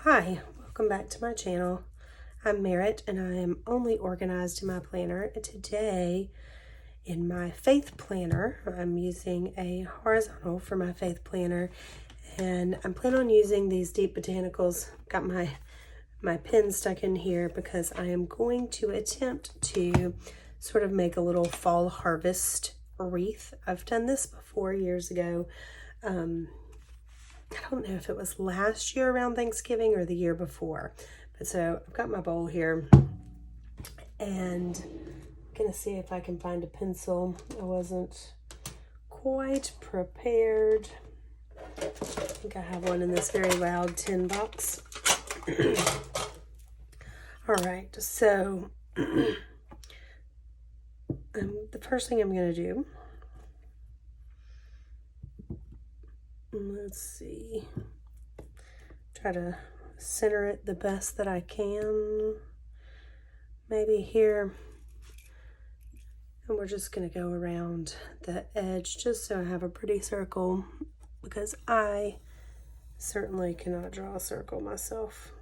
Hi, welcome back to my channel. I'm Merritt and I am only organized in my planner. Today in my faith planner, I'm using a horizontal for my faith planner and I'm planning on using these deep botanicals. Got my pen stuck in here because I am going to attempt to sort of make a little fall harvest wreath. I've done this before years ago. I don't know if it was last year around Thanksgiving or the year before. But so I've got my bowl here and I'm gonna see if I can find a pencil. I wasn't quite prepared. I think I have one in this very loud tin box. All right, so the first thing I'm gonna do, let's see, try to center it the best that I can. Maybe here, and we're just gonna go around the edge just so I have a pretty circle, because I certainly cannot draw a circle myself.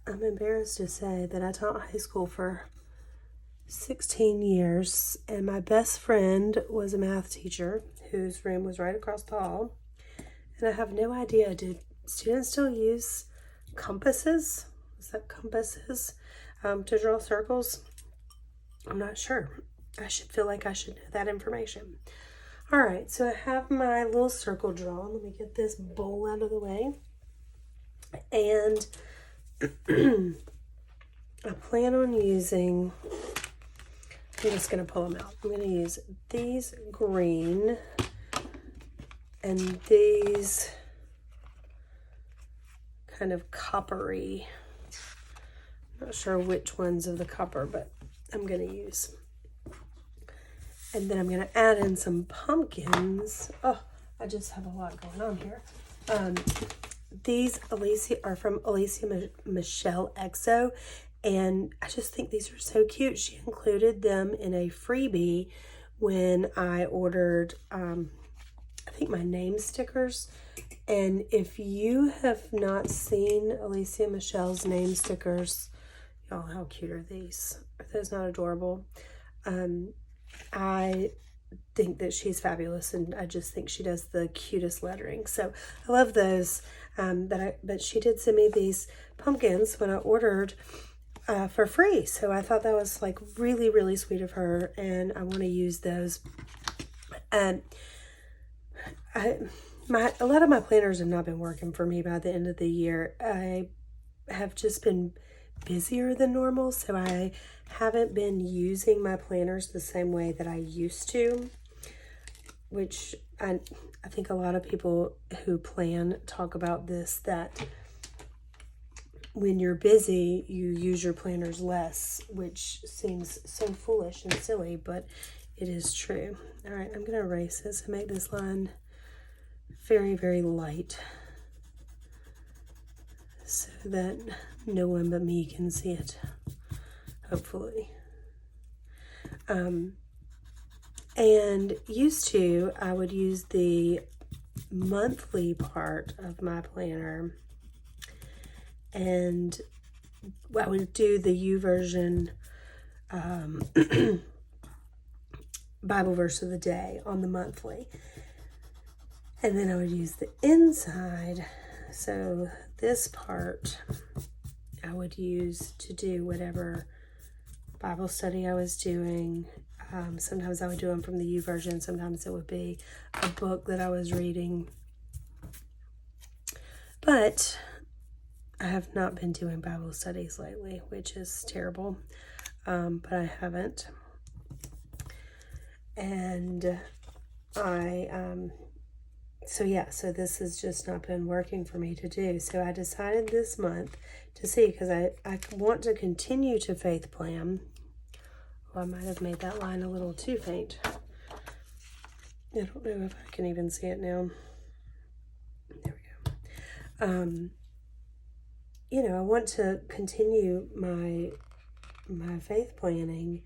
I'm embarrassed to say that I taught high school for 16 years, and my best friend was a math teacher whose room was right across the hall. And I have no idea, did students still use compasses? Is that compasses to draw circles? I'm not sure. I should feel like I should know that information. All right, so I have my little circle drawn. Let me get this bowl out of the way. And I plan on using, I'm just going to pull them out. I'm going to use these green and these kind of coppery. I'm not sure which ones of the copper, but I'm going to use. And then I'm going to add in some pumpkins. Oh, I just have a lot going on here. These are from Alicia Michelle Exo. And I just think these are so cute. She included them in a freebie when I ordered, I think, my name stickers. And if you have not seen Alicia Michelle's name stickers, y'all, how cute are these? Are those not adorable? I think that she's fabulous, and I just think she does the cutest lettering. So I love those. But she did send me these pumpkins when I ordered for free. So I thought that was like really, really sweet of her, and I want to use those. A lot of my planners have not been working for me by the end of the year. I have just been busier than normal, so I haven't been using my planners the same way that I used to, which I think a lot of people who plan talk about this, that when you're busy, you use your planners less, which seems so foolish and silly, but it is true. All right, I'm going to erase this and make this line very, very light so that no one but me can see it, hopefully. And used to, I would use the monthly part of my planner, and I would do the YouVersion Bible verse of the day on the monthly. And then I would use the inside. So this part I would use to do whatever Bible study I was doing. Sometimes I would do them from the YouVersion. Sometimes it would be a book that I was reading. But I have not been doing Bible studies lately, which is terrible. But I haven't. And so this has just not been working for me to do. So I decided this month to see, because I want to continue to faith plan. Well, I might have made that line a little too faint. I don't know if I can even see it now. There we go. I want to continue my faith planning,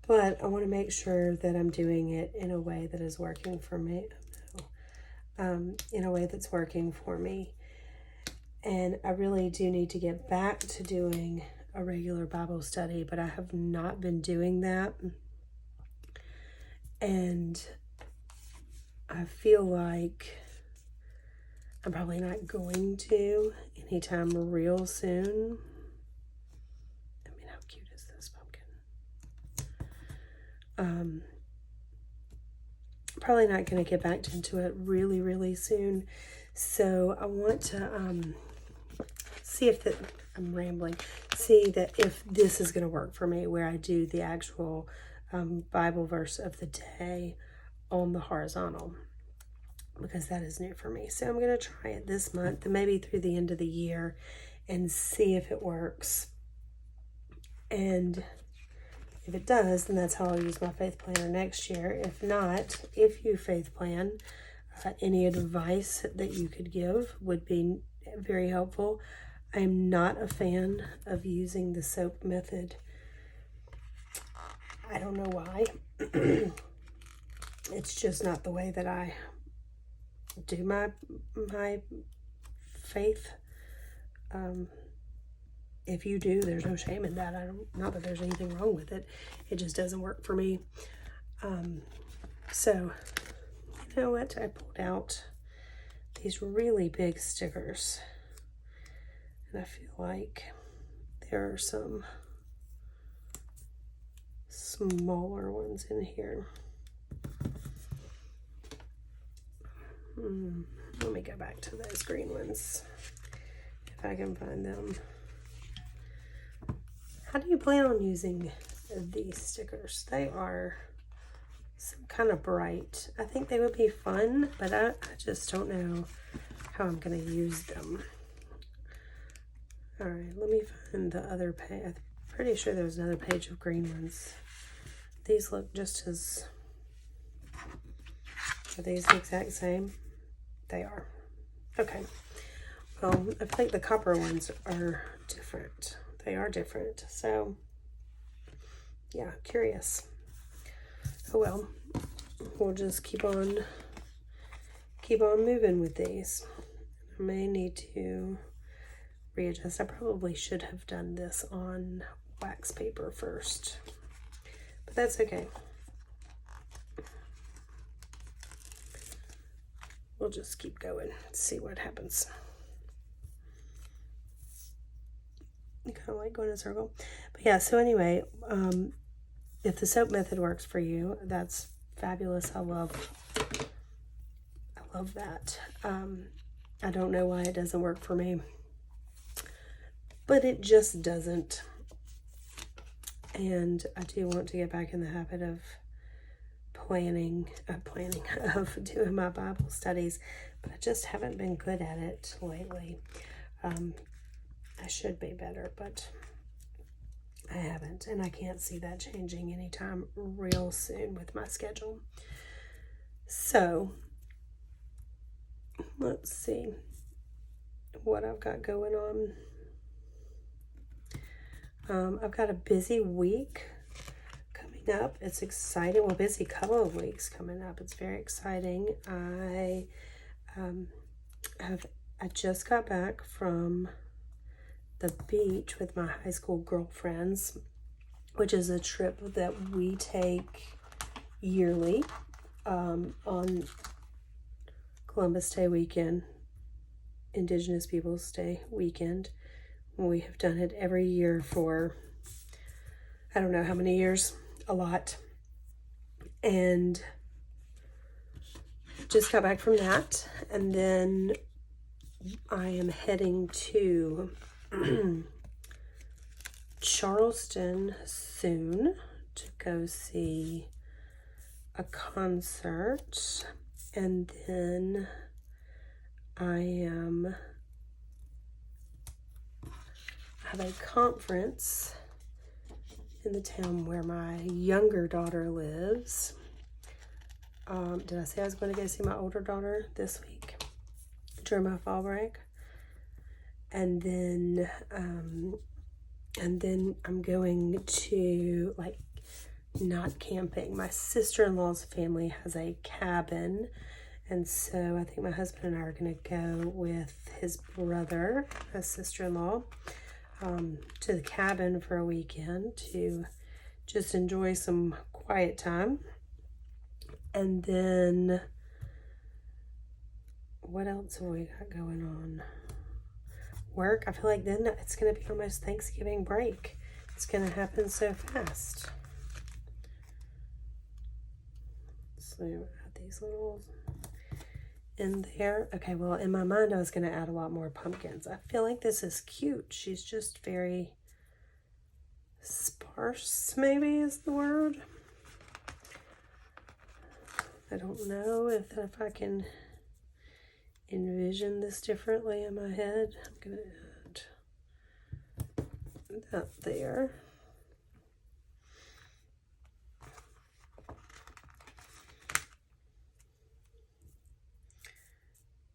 but I want to make sure that I'm doing it in a way that is working for me. in a way that's working for me. And I really do need to get back to doing a regular Bible study, but I have not been doing that. And I feel like I'm probably not going to anytime real soon. I mean, how cute is this pumpkin? Probably not going to get back into it really, really soon. So I want to see if I'm rambling. See that if this is going to work for me, where I do the actual Bible verse of the day on the horizontal, because that is new for me. So I'm going to try it this month and maybe through the end of the year and see if it works. And if it does, then that's how I'll use my faith planner next year. If not, if you faith plan, any advice that you could give would be very helpful. I am not a fan of using the soap method. I don't know why. It's just not the way that I do my faith. If you do, there's no shame in that. Not that there's anything wrong with it. It just doesn't work for me. So, you know what? I pulled out these really big stickers. And I feel like there are some smaller ones in here. Let me go back to those green ones, if I can find them. How do you plan on using these stickers? They are some kind of bright. I think they would be fun, but I just don't know how I'm going to use them. All right, let me find the other page. I'm pretty sure there's another page of green ones. These look just as... Are these the exact same? They are. Okay. Well, I think the copper ones are different. They are different. So, yeah, curious. Oh well. We'll just keep on moving with these. I may need to readjust. I probably should have done this on wax paper first, but that's okay. We'll just keep going, see what happens. You kind of like going in a circle. But yeah, so anyway, if the soap method works for you, that's fabulous. I love that. I don't know why it doesn't work for me, but it just doesn't. And I do want to get back in the habit of of doing my Bible studies, but I just haven't been good at it lately. I should be better, but I haven't, and I can't see that changing anytime real soon with my schedule. So let's see what I've got going on. I've got a busy week coming up. It's exciting. Well, busy couple of weeks coming up. It's very exciting. I just got back from the beach with my high school girlfriends, which is a trip that we take yearly on Columbus Day weekend, Indigenous Peoples Day weekend. We have done it every year for, I don't know how many years, a lot. And just got back from that. And then I am heading to Charleston soon to go see a concert. And then I have a conference in the town where my younger daughter lives. Did I say I was going to go see my older daughter this week during my fall break? And then I'm going to, not camping. My sister-in-law's family has a cabin, And so I think my husband and I are going to go with his brother, his sister-in-law, to the cabin for a weekend to just enjoy some quiet time. And then what else have we got going on? Work. I feel like then it's going to be almost Thanksgiving break. It's going to happen so fast. So add these little in there. Okay, well, in my mind I was going to add a lot more pumpkins. I feel like this is cute. She's just very sparse, maybe is the word. I don't know if I can envision this differently in my head. I'm going to add that there.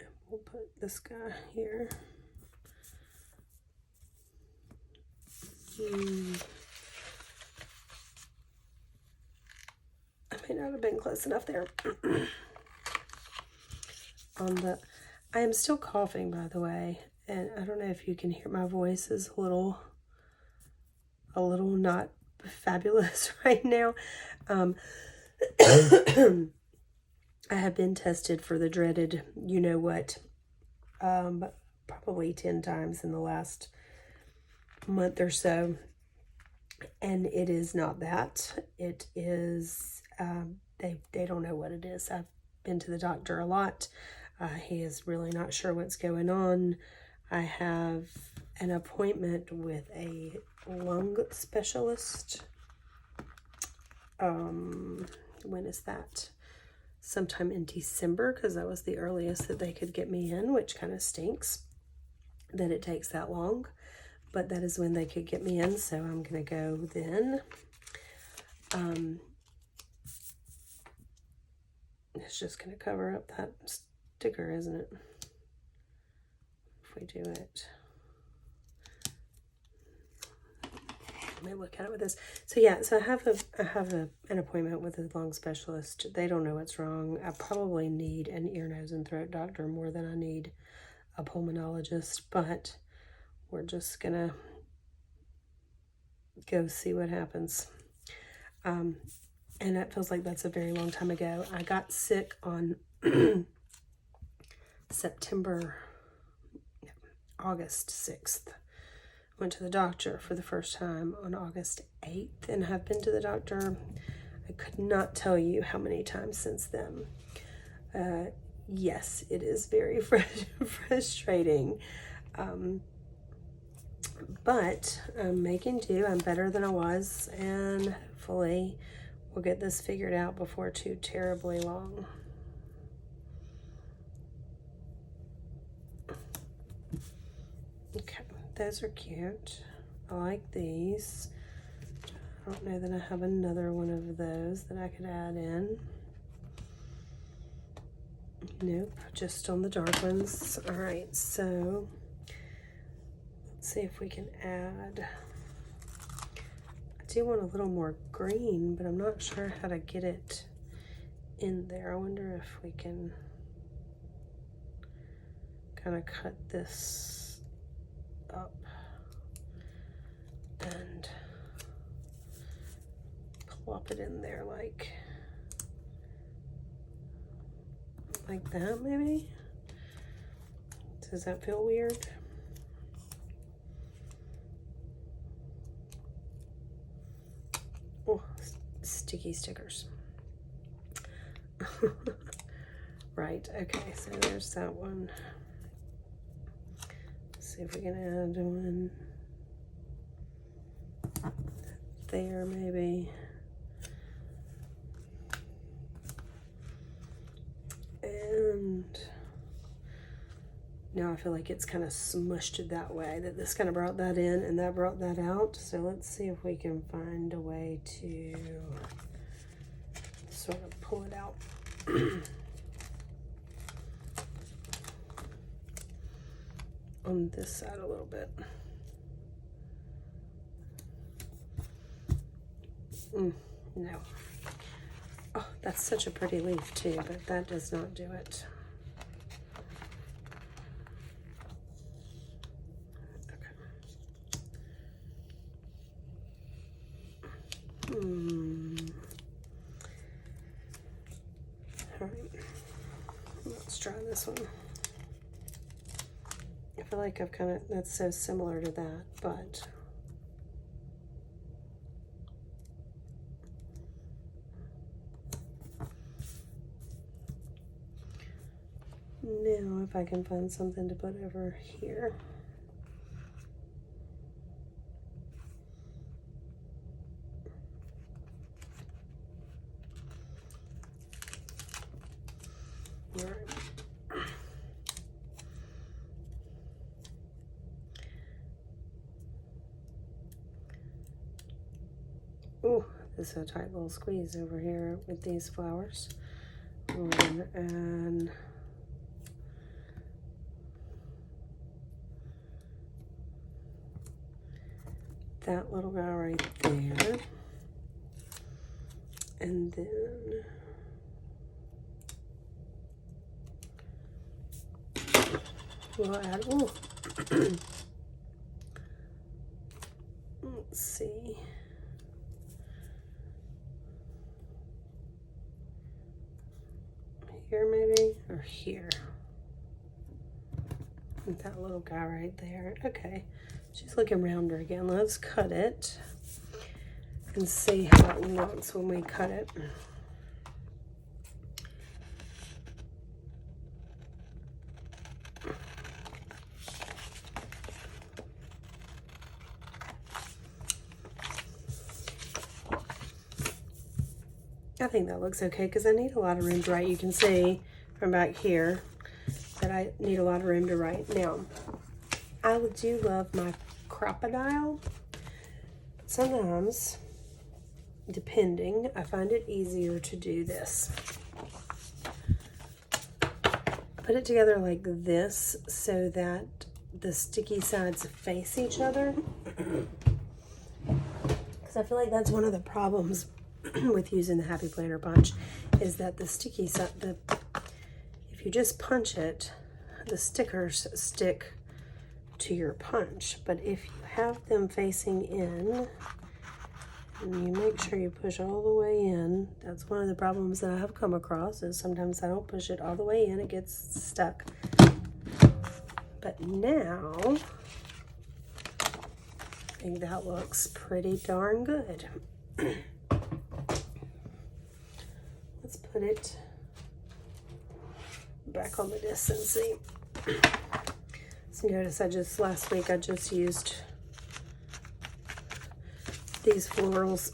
And we'll put this guy here. I may not have been close enough there. I am still coughing, by the way, and I don't know if you can hear my voice is a little not fabulous right now. I have been tested for the dreaded you know what, probably 10 times in the last month or so, and it is not that. It is they don't know what it is. I've been to the doctor a lot. He is really not sure what's going on. I have an appointment with a lung specialist. When is that? Sometime in December, because that was the earliest that they could get me in, which kind of stinks that it takes that long. But that is when they could get me in, so I'm going to go then. It's just going to cover up that sticker, isn't it? If we do it. Let me look at it with this. So yeah, so I have an appointment with a lung specialist. They don't know what's wrong. I probably need an ear, nose, and throat doctor more than I need a pulmonologist, but we're just gonna go see what happens. And it feels like that's a very long time ago. I got sick on August 6th. Went to the doctor for the first time on August 8th and have been to the doctor, I could not tell you how many times since then. Yes, it is very frustrating. But I'm making do. I'm better than I was, and hopefully we'll get this figured out before too terribly long. Okay, those are cute. I like these. I don't know that I have another one of those that I could add in. Nope, just on the dark ones. All right, so let's see if we can add. I do want a little more green, but I'm not sure how to get it in there. I wonder if we can kind of cut this up and plop it in there like that, maybe. Does that feel weird? Oh, sticky stickers. Right, okay, so there's that one. Let's see if we can add one there, maybe. And now I feel like it's kind of smushed that way, that this kind of brought that in and that brought that out. So let's see if we can find a way to sort of pull it out. On this side a little bit. No. Oh, That's such a pretty leaf too, but that does not do it. All right, let's try this one. I feel like that's so similar to that, but now if I can find something to put over here. All right. Oh, this is a tight little squeeze over here with these flowers. And that little guy right there. And then we'll add, ooh. Let's see. Here maybe, or here. And that little guy right there. Okay, she's looking rounder again. Let's cut it and see how it looks when we cut it. I think that looks okay because I need a lot of room to write. You can see from back here that I need a lot of room to write. Now, I do love my crocodile. Sometimes, depending, I find it easier to do this. Put it together like this so that the sticky sides face each other. Because I feel like that's one of the problems with using the Happy Planner punch is that the sticky side, if you just punch it, the stickers stick to your punch. But if you have them facing in, and you make sure you push all the way in, that's one of the problems that I have come across, is sometimes I don't push it all the way in, it gets stuck. But now, I think that looks pretty darn good. Let's put it back on the disc and see. So notice last week I just used these florals.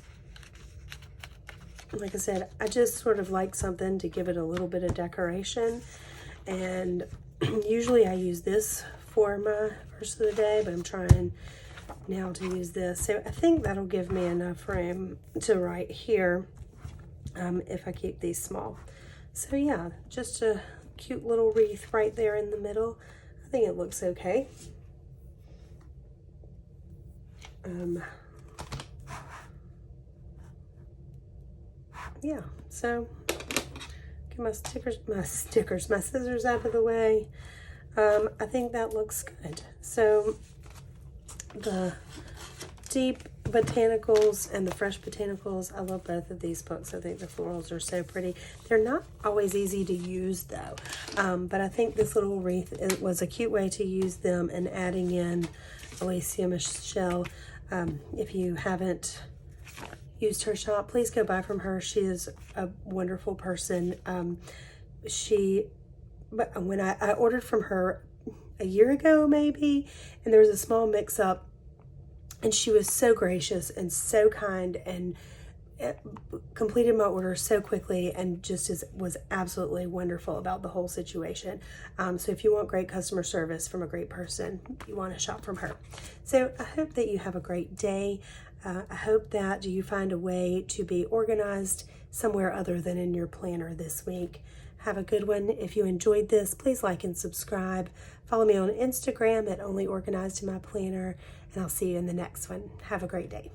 Like I said, I just sort of like something to give it a little bit of decoration. And usually I use this for my first of the day, but I'm trying now to use this. So I think that'll give me enough room to write here if I keep these small. So yeah, just a cute little wreath right there in the middle. I think it looks okay. Yeah, so get my scissors out of the way. I think that looks good. So the Deep Botanicals and the Fresh Botanicals, I love both of these books. I think the florals are so pretty. They're not always easy to use though, but I think this little wreath, it was a cute way to use them, and adding in Alicia Michelle. If you haven't used her shop, please go buy from her. She is a wonderful person. But when I ordered from her a year ago maybe, and there was a small mix-up, and she was so gracious and so kind, and completed my order so quickly, and just was absolutely wonderful about the whole situation. So if you want great customer service from a great person, you want to shop from her. So I hope that you have a great day. I hope that you find a way to be organized somewhere other than in your planner this week. Have a good one. If you enjoyed this, please like and subscribe. Follow me on Instagram at Only Organized in My Planner, and I'll see you in the next one. Have a great day.